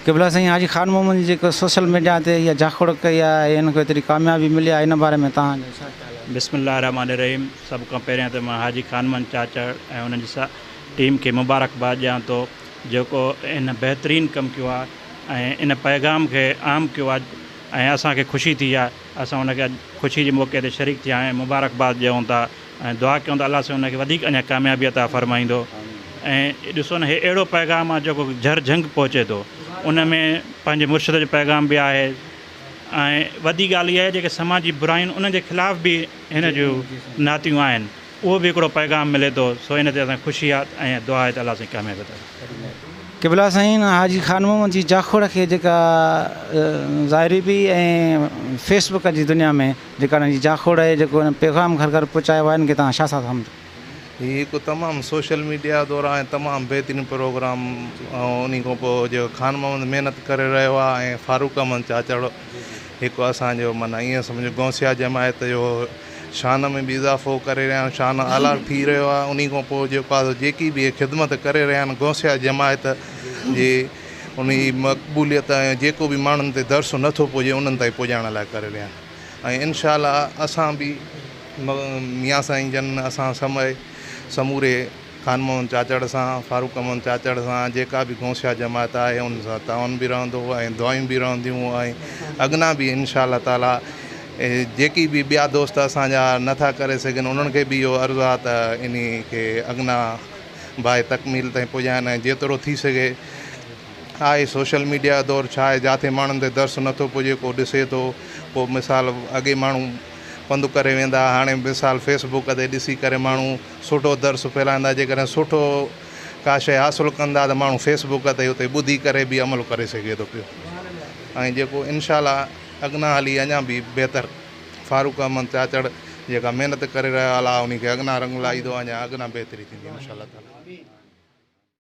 क़िबला साईं हाजी ख़ान मोहम्मद जी जेको social media ते इहा जाखोड़ कई आहे, हिन खे एतिरी कामयाबी मिली आहे, इन बारे में तव्हांजो छा ख़्यालु आहे? बिस्मिल्लाह रहमान रहीम। सब खां पहिरियां त मां हाजी ख़ान मोहम्मद चाचड़ ऐं उन्हनि जी टीम खे मुबारकबाद ॾियां थो जेको इन बहितरीनु कमु कयो आहे ऐं इन पैगाम खे आम कयो आहे ऐं असांखे ख़ुशी थी आहे। असां उनखे ख़ुशी जे मौक़े ते शरीक थिया ऐं मुबारकबाद ॾियूं था ऐं दुआ कयूं था अलाह सां उनखे वधीक अञा कामयाबी अता फरमाईंदो। ऐं ॾिसो न, हे अहिड़ो पैगाम आहे जेको झर झंग पहुचे थो, उन में पंहिंजे मुर्शिद जो पैगाम बि आहे ऐं वॾी ॻाल्हि इहा आहे जेके समाजी बुराइयूं उन जे ख़िलाफ़ बि हिन जूं नातियूं आहिनि, उहो बि हिकिड़ो पैगाम मिले थो। सो इन ते असां ख़ुशी आहे ऐं दुआ आहे त अलाह सां कामयाबी अता। क़िबला साईं हाजी ख़ान मोहम्मद जी जाखोड़ खे जेका ज़ाहिरी बि ऐं फेसबुक जी दुनिया में जेका हिन जी जाखोड़ आहे, जेको हिन पैगाम घर घर पहुचायो आहे, हिन खे तव्हां छा था सम्झो? हीअ हिकु तमामु सोशल मीडिया द्वारा ऐं तमामु बहितरीनु प्रोग्राम, ऐं उन खां पोइ जो ख़ान मोहम्मद महिनत करे रहियो आहे ऐं फारूक अहमद चाचड़ हिकु असांजो माना ईअं सम्झो गौसिया जमायत जो शान में बि इज़ाफ़ो करे रहिया आहिनि, शान आला थी रहियो आहे। उन खां पोइ जेको आहे जेकी बि ख़िदमत करे रहिया आहिनि गौसिया जमायत जे उन मक़बूलियत ऐं जेको बि माण्हुनि ते दर्स नथो पुॼे उन्हनि ताईं पुॼाइण लाइ करे रहिया आहिनि। ऐं इनशा असां बि मियां साईं जन असां समूरे ख़ान मोहम्मद चाचड़ सां, फारूक अहमद चाचड़ सां, जेका बि गौसिया जमायत आहे उन सां ताउन बि रहंदो ऐं दुआयूं बि रहंदियूं ऐं अॻिना बि इनशा ताला जेकी बि ॿिया दोस्त असांजा नथा करे सघनि उन्हनि खे बि इहो अर्ज़ु आहे त इन खे अॻिना बाहि तकमील ताईं पुॼाइनि ऐं जेतिरो थी सघे आहे। सोशल मीडिया दौरु छा आहे, जिते माण्हुनि ते दर्स नथो पुॼे, को ॾिसे थो, को मिसाल अॻे माण्हू पंधु करे वेंदा, हाणे मिसाल फेसबुक ते ॾिसी करे माण्हू सुठो दर्स फैलाईंदा। जेकॾहिं सुठो का शइ हासिलु कंदा त माण्हू फेसबुक ते उते ॿुधी करे बि अमल करे सघे थो पियो। ऐं जेको इनशा अॻिना हली अञा बि बहितर फारूक अहमद चाचड़ जेका महिनत करे रहिया अलाह उन खे अॻिना रंग लाईंदो, अञा अॻिना बहितरी थींदी इनशा अल्लाह ताला।